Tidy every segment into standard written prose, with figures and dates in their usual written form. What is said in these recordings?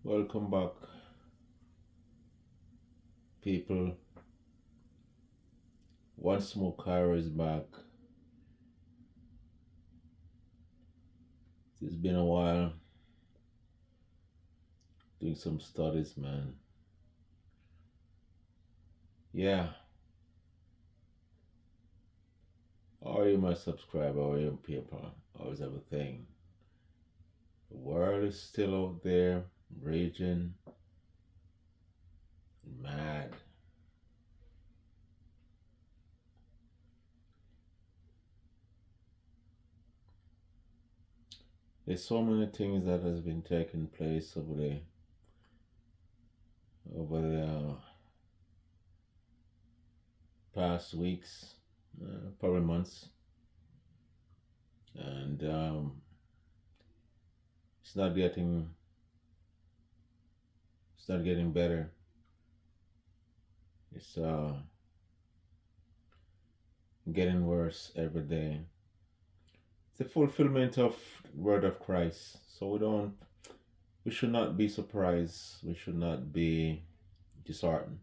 Welcome back, people. Once more, Kyra is back. It's been a while doing some studies, man. Yeah, how are you, my subscriber? How are you, people? How is everything? The world is still out there, raging, mad. There's so many things that has been taking place over the past weeks, probably months, and it's not getting it's not getting better. It's getting worse every day. It's a fulfillment of word of Christ. So we should not be surprised. We should not be disheartened.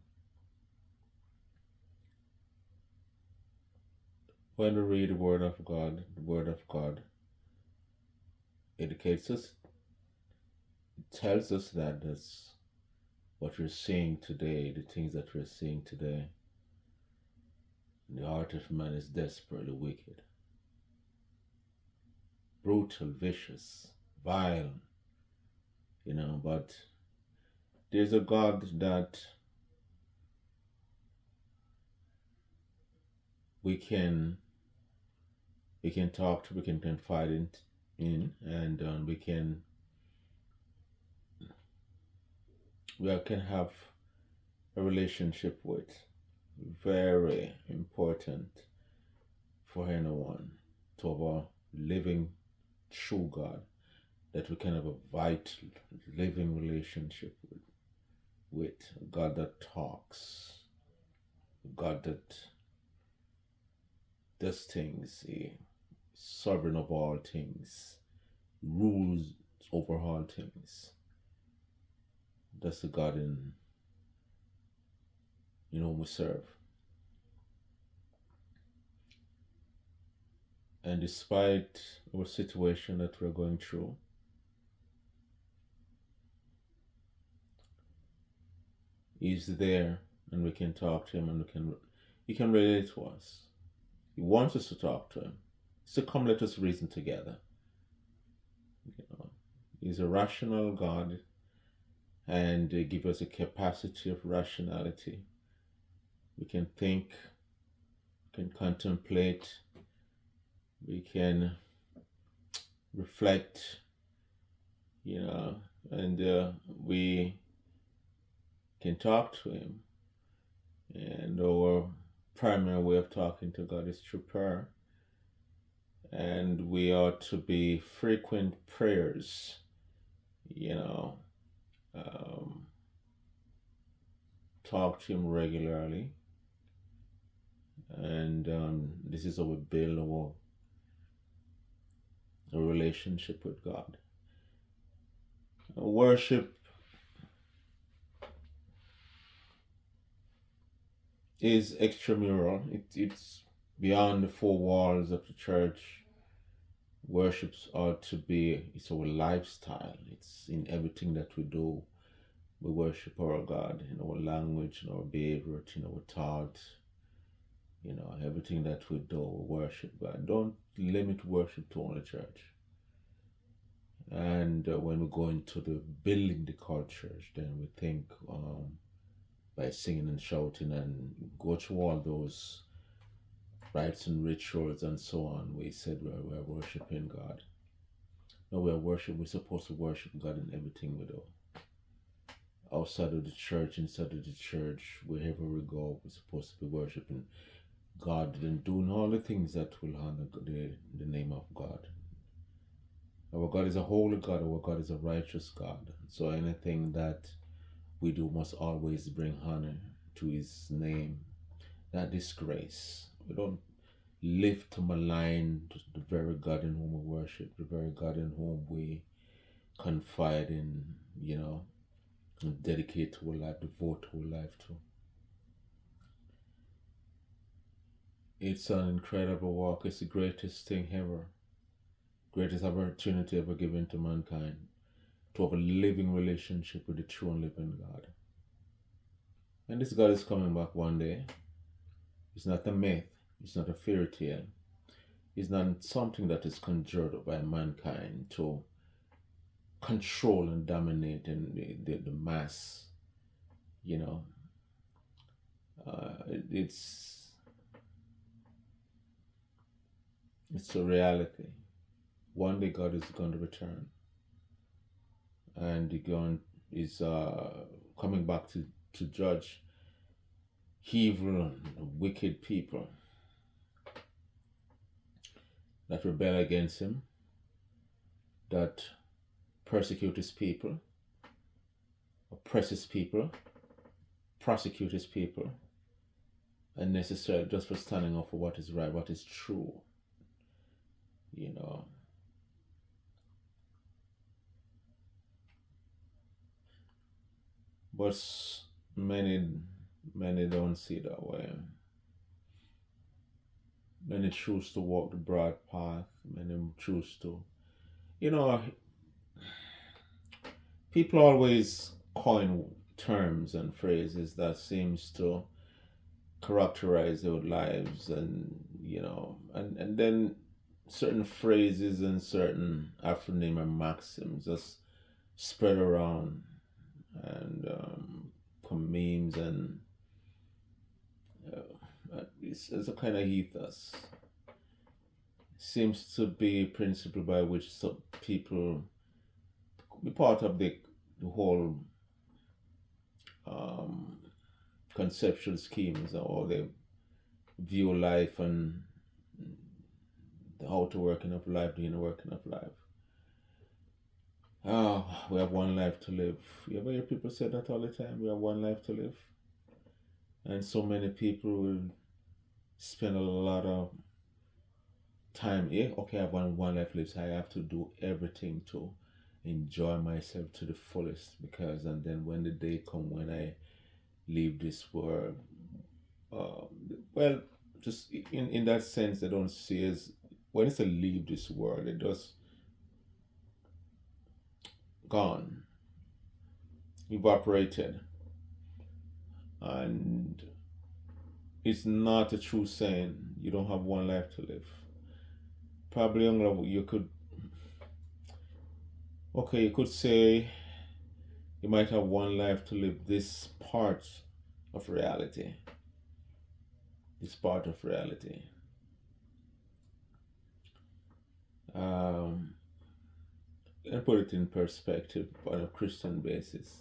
When we read the word of God educates us, it tells us that that's what we're seeing today, the things that we're seeing today. The heart of man is desperately wicked, brutal, vicious, vile, but there's a God that we can we can talk to, we can confide in and we can have a relationship with. Very important for anyone to have a living, true God that we can have a vital, living relationship with a God that talks, a God that does things, sovereign of all things, rules over all things. That's the God in whom we serve. And despite our situation that we're going through, He's there and we can talk to Him and He can relate to us. He wants us to talk to Him. So come, let us reason together. You know, He's a rational God and give us a capacity of rationality. We can think, we can contemplate, we can reflect, and we can talk to Him. And our primary way of talking to God is through prayer. And we ought to be frequent prayers, you know, um, talk to Him regularly. And this is how we build a relationship with God. Worship is extramural. It's beyond the four walls of the church. Worships ought to be, it's our lifestyle. It's in everything that we do. We worship our God in our language, in our behavior, in our thought. Everything that we do, we worship God. Don't limit worship to only church. And when we go into the building the cultures, then we think by singing and shouting and go through all those rites and rituals and so on. We said we're worshiping God. No, we're supposed to worship God in everything we do. Outside of the church, inside of the church, wherever we go, we're supposed to be worshiping God and doing all the things that will honor the name of God. Our God is a holy God, our God is a righteous God. So anything that we do must always bring honor to His name, not disgrace. We don't live to malign the very God in whom we worship, the very God in whom we confide in, and dedicate whole life, devote whole life to. It's an incredible walk. It's the greatest thing ever, greatest opportunity ever given to mankind to have a living relationship with the true and living God. And this God is coming back one day. It's not a myth, it's not a fairy tale, it's not something that is conjured up by mankind to control and dominate the mass. You know, it's a reality. One day God is going to return, and the God is coming back to judge evil and wicked people that rebel against him, that persecute his people, oppress his people, prosecute his people, and necessarily just for standing up for what is right, what is true. You know. But many don't see that way. Many choose to walk the broad path. Many choose to, you know, people always coin terms and phrases that seems to characterize their lives, and and then certain phrases and certain acronym or maxims just spread around, and come memes, and it's a kind of ethos. Seems to be a principle by which some people be part of the whole um, conceptual schemes, or they view life and how to working of life, the inner working of life. Oh, we have one life to live. You ever hear people say that all the time? We have one life to live. And so many people will spend a lot of time, okay, I have one life to live, so I have to do everything to enjoy myself to the fullest, because, and then when the day come when I leave this world, uh, well, just in that sense, they don't see as, when it's a leave this world, it just gone, evaporated, and it's not a true saying. You don't have one life to live. Probably only you could, okay, you could say you might have one life to live this part of reality. This part of reality. And put it in perspective on a Christian basis.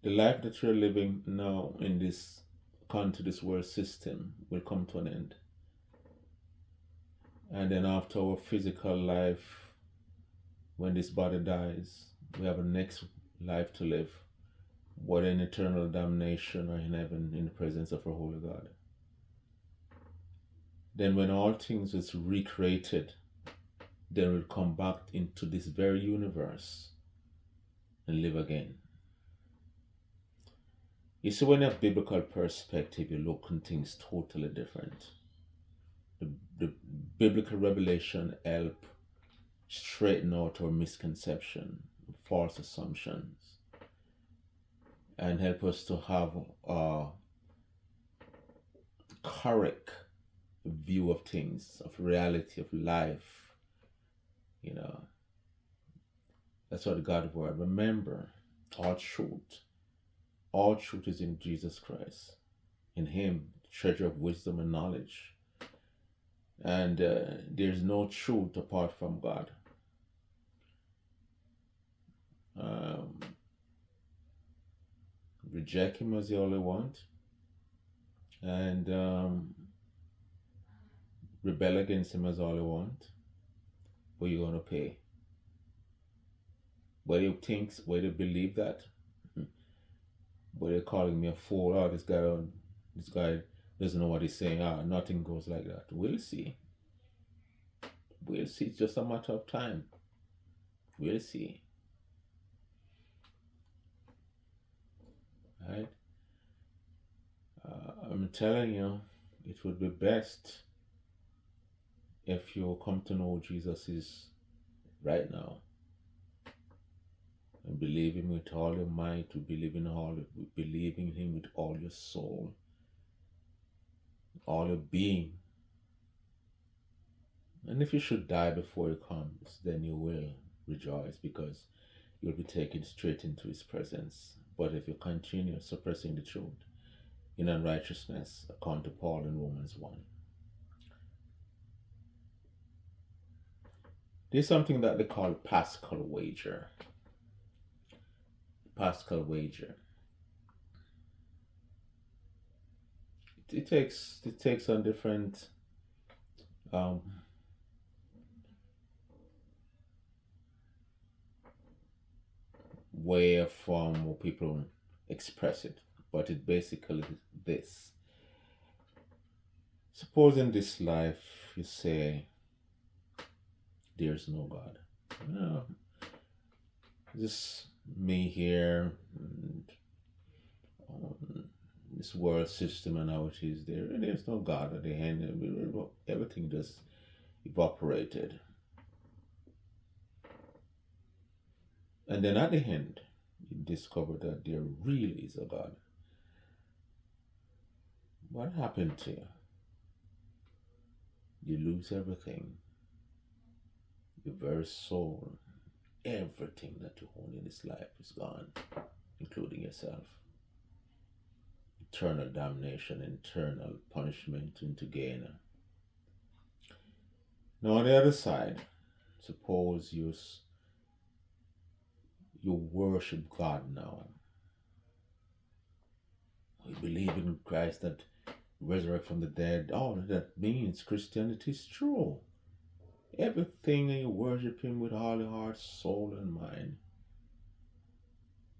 The life that you're living now in this this world system will come to an end. And then after our physical life, when this body dies, we have a next life to live, whether in eternal damnation or in heaven in the presence of our holy God. Then when all things is recreated, then we'll come back into this very universe and live again. You see, when you have biblical perspective, you look at things totally different. The biblical revelation help straighten out our misconception, false assumptions, and help us to have a correct view of things, of reality, of life. That's what God word. Remember, all truth is in Jesus Christ. In Him, treasure of wisdom and knowledge. And there's no truth apart from God. Reject Him as you only want, and rebel against Him as all you want, but you're gonna pay. Whether you think, whether you believe that, but they're calling me a fool. Oh, this guy doesn't know what he's saying. Nothing goes like that. We'll see. It's just a matter of time. We'll see. Right? I'm telling you, it would be best if you come to know Jesus is right now and believe him with all your might, to believe in him with all your soul, all your being. And if you should die before he comes, then you will rejoice because you'll be taken straight into his presence. But if you continue suppressing the truth in unrighteousness, according to Paul in Romans 1, there's something that they call Paschal wager. Paschal wager. It takes on different um, way of how people express it, but it basically this. Suppose in this life you say there's no God. No, just me here, and this world system and how it is there. There's no God at the end. Everything just evaporated. And then at the end, you discover that there really is a God. What happened to you? You lose everything. Your very soul, everything that you own in this life is gone, including yourself. Eternal damnation, eternal punishment into Gehenna. Now on the other side, suppose you worship God now. You believe in Christ that resurrect from the dead. All that means Christianity is true. Everything, and you worship him with all your heart, soul, and mind.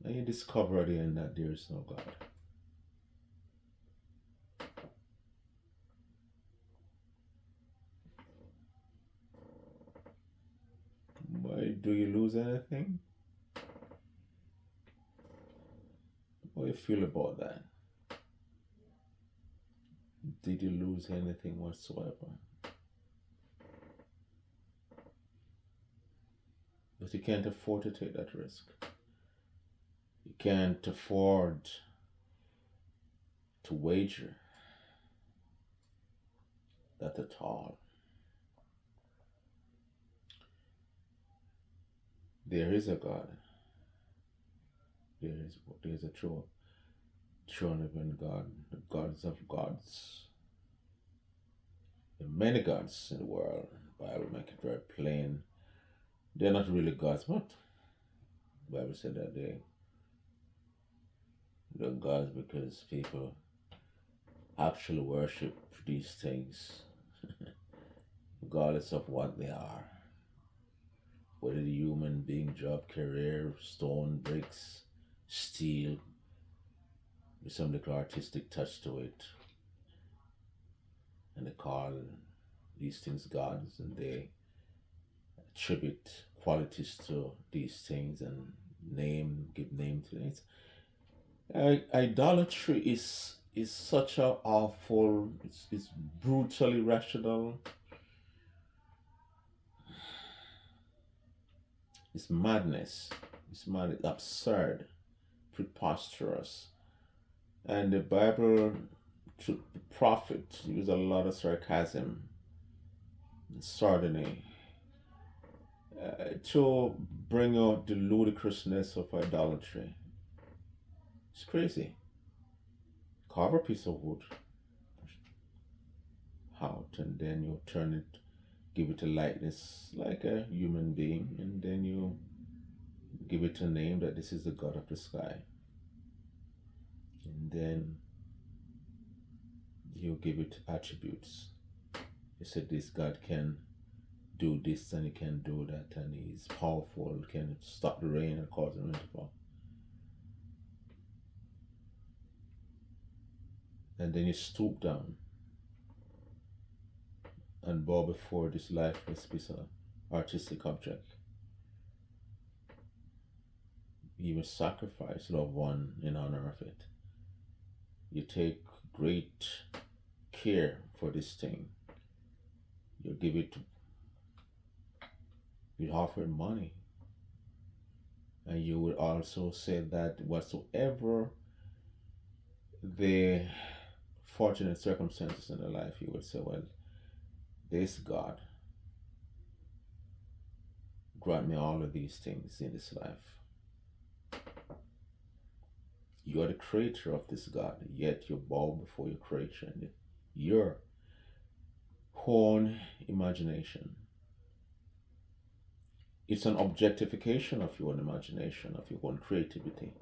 And you discover at the end that there is no God. Why do you lose anything? How do you feel about that? Did you lose anything whatsoever? But you can't afford to take that risk. You can't afford to wager that at all. There is a God. There is a true living God, the gods of gods. There are many gods in the world. The Bible makes it very plain. They're not really gods, but the Bible said that they're gods because people actually worship these things, regardless of what they are. Whether the human being, job, career, stone, bricks, steel, with some little artistic touch to it. And they call these things gods, and they attribute qualities to these things and give name to it. Idolatry is such a awful, it's brutally rational. It's madness. It's mad, absurd, preposterous. And the Bible, the prophet, use a lot of sarcasm and sardony to bring out the ludicrousness of idolatry. It's crazy. Carve a piece of wood out, and then you turn it, give it a likeness like a human being, and then you give it a name that this is the God of the sky. And then you give it attributes. You said this God can do this and he can do that, and he's powerful, can stop the rain and cause the rain to fall. And then you stoop down and bow before this lifeless piece of artistic object. even sacrifice loved one in honor of it. You take great care for this thing. You give it, you offer money, and you would also say that whatsoever the fortunate circumstances in the life, you would say, well, this God grant me all of these things in this life. You are the creator of this God, yet you bow before your creation, your own imagination. It's an objectification of your own imagination, of your own creativity.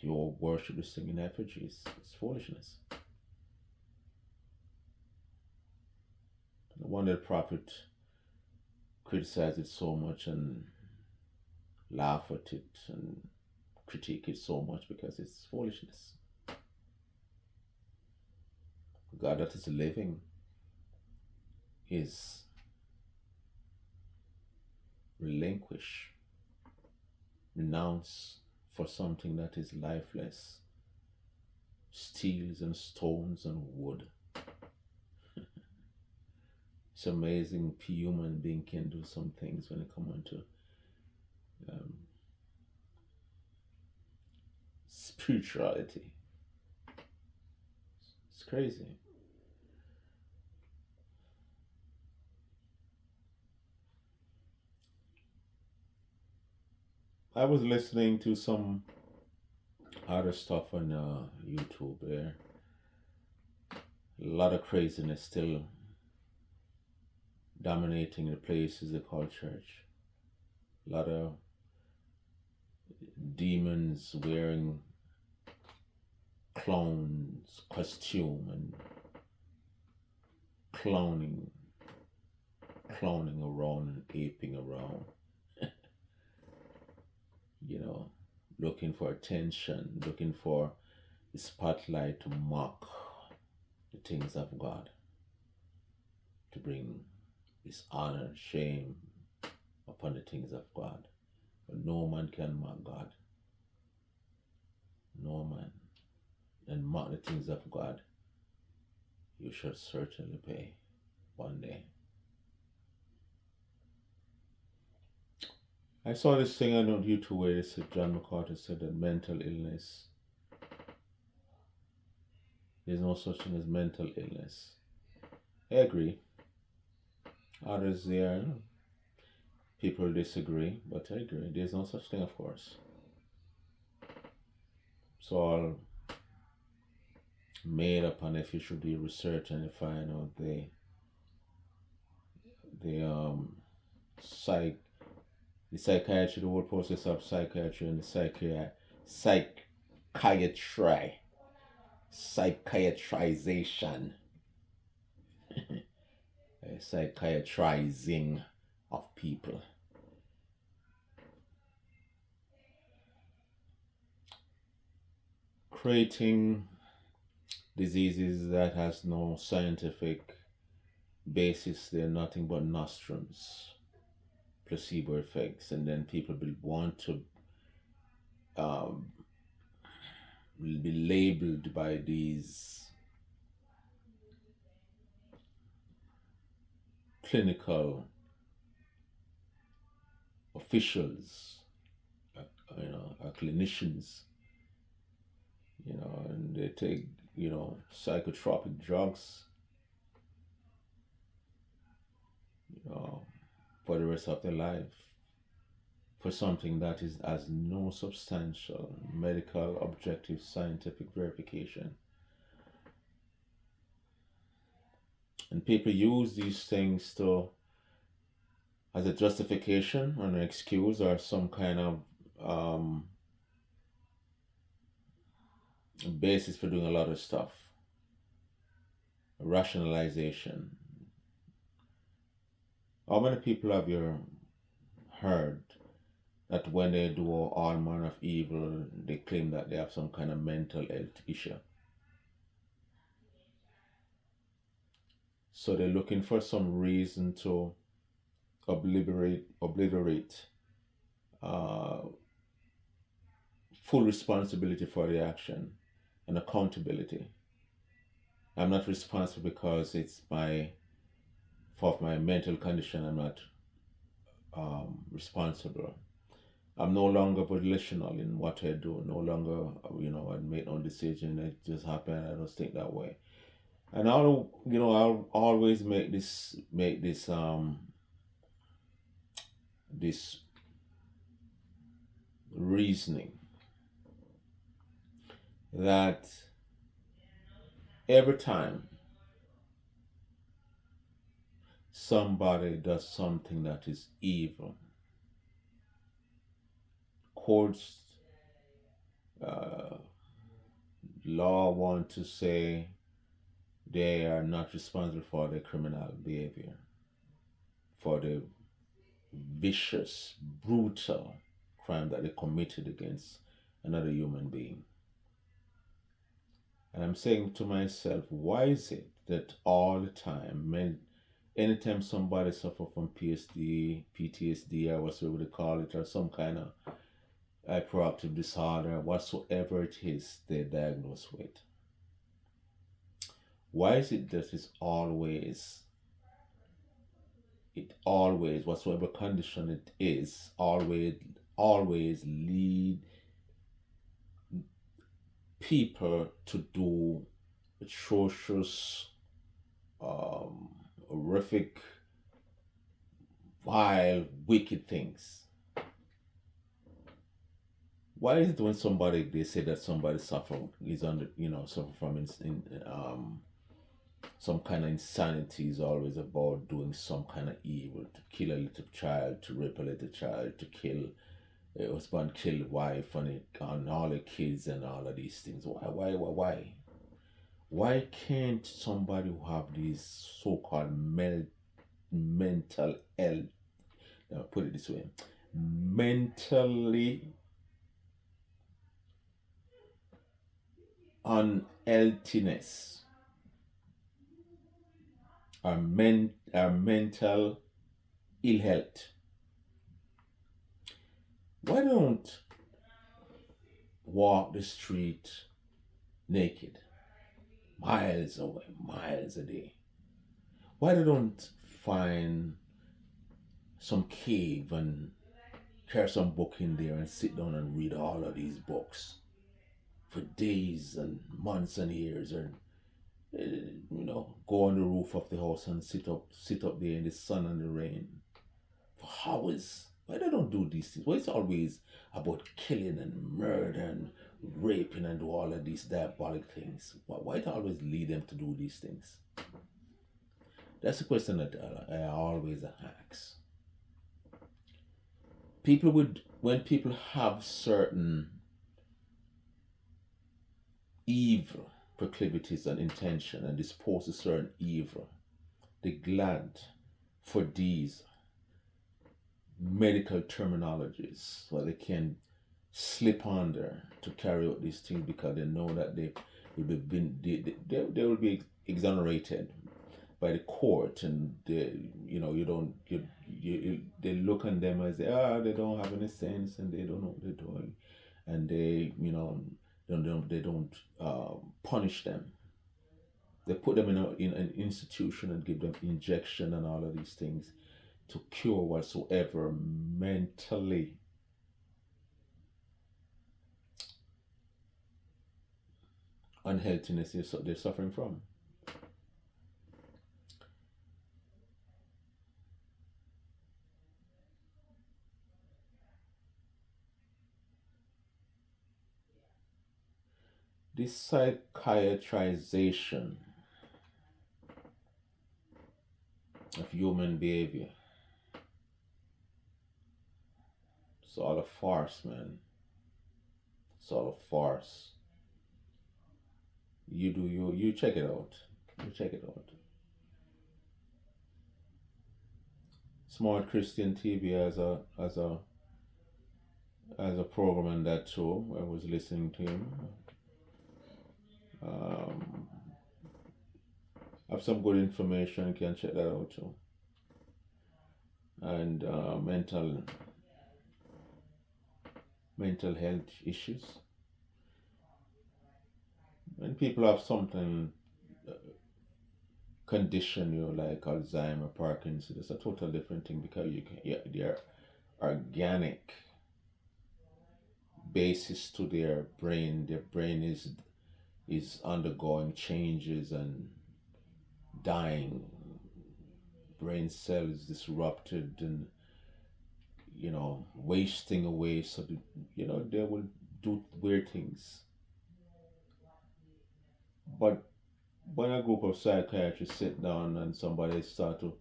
Your worship is singing effigies. It's foolishness. No wonder the prophet criticized it so much and laugh at it and critique it so much because it's foolishness. God that is living is relinquish, renounce for something that is lifeless, steels and stones and wood. It's amazing human being can do some things when it comes into spirituality. It's crazy. I was listening to some other stuff on YouTube there. A lot of craziness still dominating the places they call church. A lot of demons wearing clowns costume and clowning around and aping around. You know, looking for attention, looking for the spotlight to mock the things of God, to bring dishonor and shame upon the things of God. But no man can mock God. No man. And mock the things of God, you shall certainly pay one day. I saw this thing on YouTube where it said John MacArthur said that mental illness, there's no such thing as mental illness. I agree. Others there, people disagree, but I agree. There's no such thing, of course. It's all made up, and if you should do research and you find out the psychiatry, the whole process of psychiatry and the psychiatrization, psychiatrizing of people. Creating diseases that has no scientific basis. They're nothing but nostrums, placebo effects, and then people will want to be labeled by these clinical officials, clinicians, and they take, psychotropic drugs, for the rest of their life for something that has no substantial medical, objective, scientific verification. And people use these things as a justification or an excuse or some kind of basis for doing a lot of stuff. Rationalization. How many people have you heard that when they do all manner of evil, they claim that they have some kind of mental health issue? So they're looking for some reason to obliterate uh, full responsibility for the action and accountability. I'm not responsible because it's my for my mental condition. I'm not responsible. I'm no longer volitional in what I do. No longer, I make no decision. It just happened. I just think that way. And I'll always make this reasoning that every time somebody does something that is evil, courts, uh, law want to say they are not responsible for their criminal behavior, for the vicious, brutal crime that they committed against another human being. And I'm saying to myself, why is it that all the time, anytime somebody suffer from PTSD or whatever they call it, or some kind of hyperactive disorder, whatsoever it is they're diagnosed with, why is it that it always, whatsoever condition it is, always lead people to do atrocious, um, horrific, vile, wicked things? Why is it when somebody they say that somebody suffer from some kind of insanity is always about doing some kind of evil, to kill a little child, to rape a little child, to kill a husband, kill wife, and all the kids and all of these things. Why can't somebody who have these so-called mental health, put it this way, mentally unhealthiness, or mental ill health, why don't walk the street naked, miles away, miles a day? Why they don't find some cave and carry some book in there and sit down and read all of these books for days and months and years, or go on the roof of the house and sit up there in the sun and the rain for hours? Why they don't do these things? Why it's always about killing and murder and raping and do all of these diabolic things? Why it always lead them to do these things? That's a question that I always ask. When people have certain evil proclivities and intention and dispose to certain evil, they glad for these medical terminologies where they can slip under to carry out these things, because they know that they will be exonerated by the court, and they look on them as they don't have any sense and they don't know what they're doing, and they don't punish them. They put them in an institution and give them injection and all of these things to cure whatsoever mentally unhealthiness they're suffering from. This psychiatrization of human behavior, it's all a farce, man. It's all a farce. You check it out. You check it out. Smart Christian TV has a program on that too. I was listening to him. Um, have some good information. You can check that out too. and mental health issues. When people have something condition, like Alzheimer, Parkinson's, it's a total different thing because you can, yeah, their organic basis to their brain. Their brain is undergoing changes and dying. Brain cells disrupted and wasting away. So they will do weird things. But when a group of psychiatrists sit down and somebody start to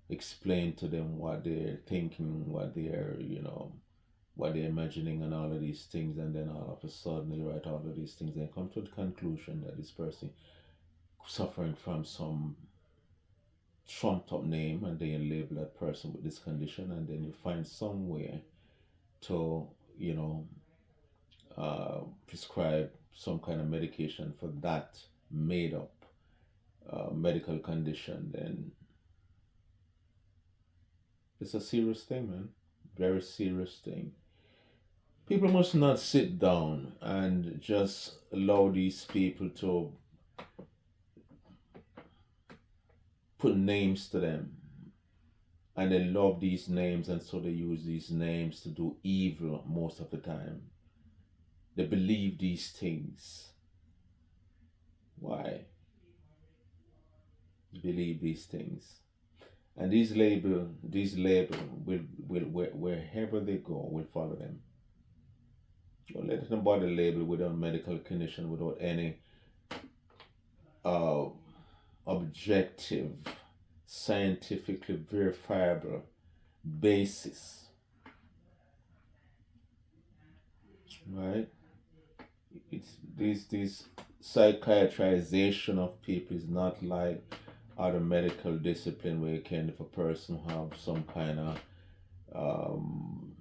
explain to them what they're thinking, what they're imagining, and all of these things, and then all of a sudden they write all of these things and come to the conclusion that this person suffering from some trumped up name, and then you label that person with this condition, and then you find some way to, you know, prescribe some kind of medication for that made up medical condition, then it's a serious thing, man. Very serious thing. People must not sit down and just allow these people to put names to them. And they love these names, and so they use these names to do evil most of the time. They believe these things. Why? They believe these things. And these label will wherever they go will follow them. Don't let nobody label without medical condition, without any uh, objective, scientifically verifiable basis, right? It's this psychiatrization of people is not like other medical discipline where you can, if a person have some kind of um,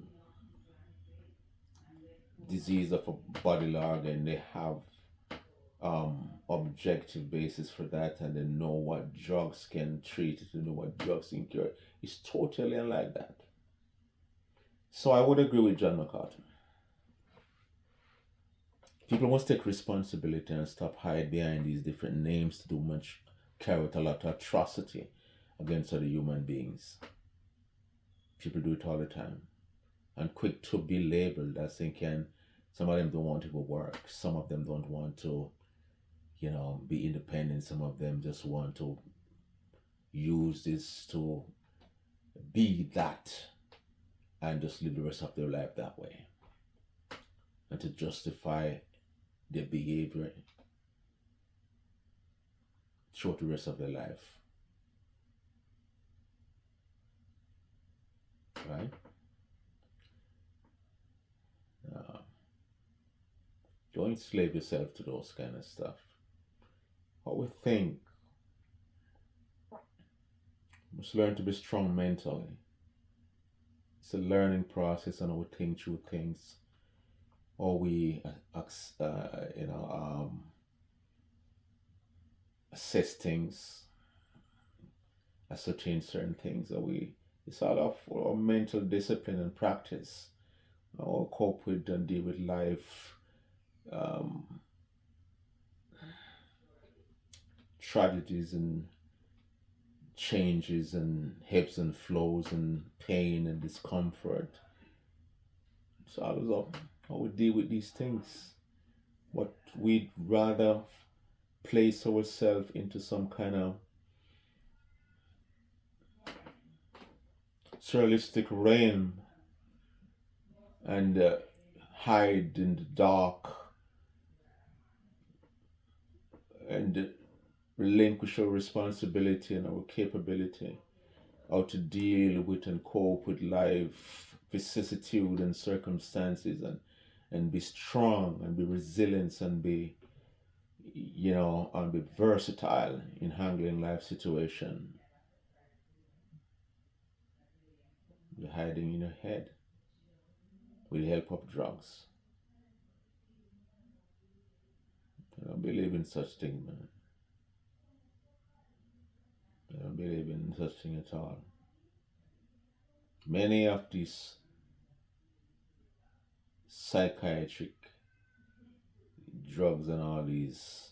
disease of a body organ, they have objective basis for that, and they know what drugs can treat it, and know what drugs can cure it. It's totally unlike that. So I would agree with John MacArthur. People must take responsibility and stop hide behind these different names to do much, carry out a lot of atrocity against other human beings. People do it all the time. And quick to be labeled as thinking some of them don't want to go work, some of them don't want to, be independent, some of them just want to use this to be that and just live the rest of their life that way. And to justify their behavior throughout the rest of their life. Right? Don't enslave yourself to those kind of stuff. What we think, we must learn to be strong mentally. It's a learning process, and we think through things, or we assess things, ascertain certain things, it's all of our mental discipline and practice, or cope with and deal with life tragedies and changes and ebbs and flows and pain and discomfort. It's always up how we deal with these things. But we'd rather place ourselves into some kind of surrealistic realm and hide in the dark and relinquish our responsibility and our capability how to deal with and cope with life vicissitude and circumstances, and be strong and be resilient and be and be versatile in handling life situation. You're hiding in your head with the help of drugs. I don't believe in such thing, man. I don't believe in such thing at all. Many of these psychiatric drugs and all these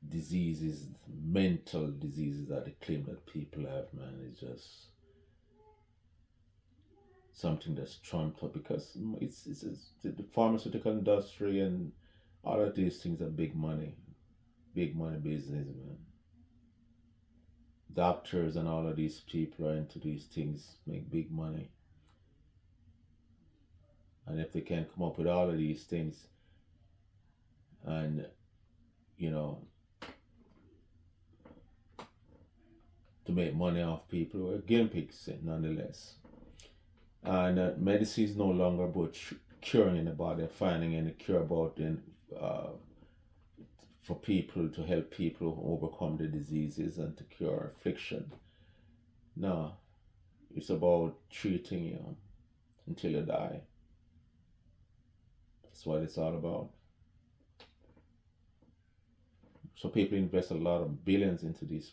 diseases, mental diseases that they claim that people have, man, is just something that's trumped up because it's the pharmaceutical industry and all of these things are big money business, man. Doctors and all of these people are into these things, make big money, and if they can come up with all of these things and you know to make money off people, we're game pigs nonetheless. And medicine is no longer about curing anybody, finding any cure about uh, for people to help people overcome the diseases and to cure affliction. No, it's about treating you until you die. That's what it's all about. So people invest a lot of billions into these,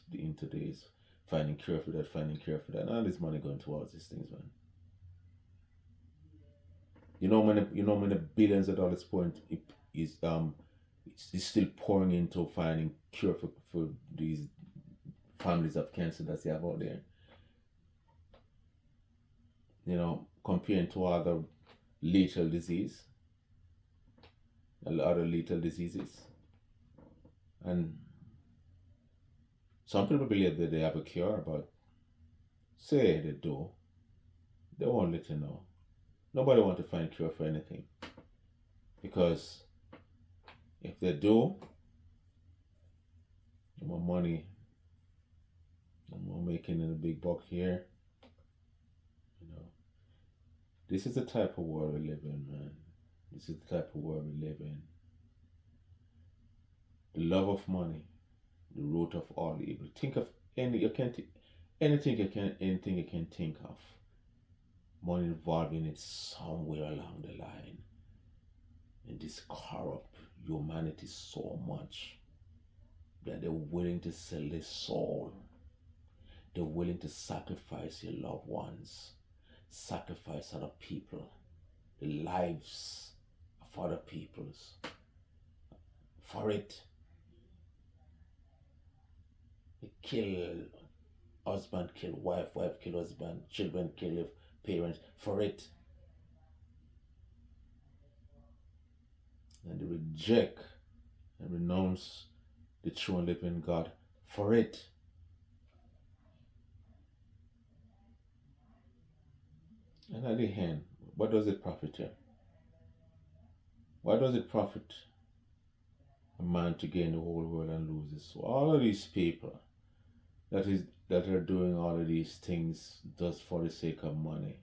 finding cure for that, finding cure for that, and all this money going towards these things, man. You know many billions of dollars point is it's still pouring into finding cure for these families of cancer that they have out there. Comparing to lethal disease, other lethal diseases, and some people believe that they have a cure, but say they do, they won't let you know. Nobody want to find cure for anything because if they do, the more money, the more making in a big buck here. You know, this is the type of world we live in, man. This is the type of world we live in. The love of money, the root of all evil. Think of anything you can think of. Money involving it somewhere along the line. And this corrupt humanity so much that they're willing to sell their soul. They're willing to sacrifice your loved ones, sacrifice other people, the lives of other peoples for it. They kill husband, kill wife, wife kill husband, children kill parents for it. And they reject and renounce the true and living God for it. And at the end, what does it profit you? Why does it profit a man to gain the whole world and lose his soul? All of these people that are doing all of these things just for the sake of money,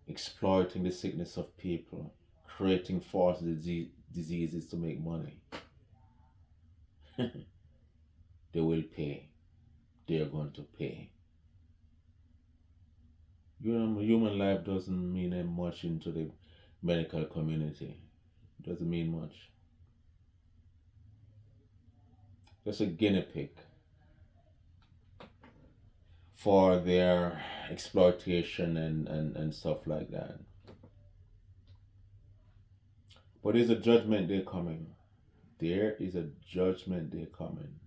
exploiting the sickness of people, creating false diseases to make money. They will pay. They are going to pay. Human life doesn't mean much into the medical community. It doesn't mean much. Just a guinea pig for their exploitation and stuff like that. But there's a judgment day coming. There is a judgment day coming.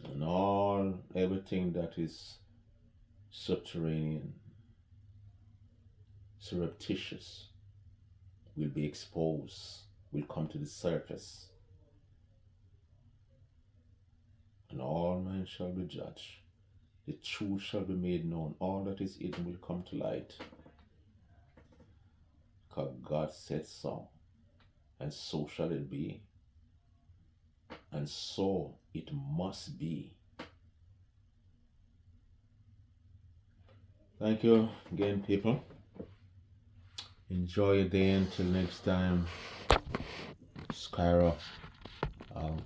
And everything that is subterranean, surreptitious, will be exposed, will come to the surface. And all men shall be judged. The truth shall be made known. All that is hidden will come to light. Because God said so. And so shall it be. And so it must be. Thank you again, people. Enjoy your day until next time. Skyro out.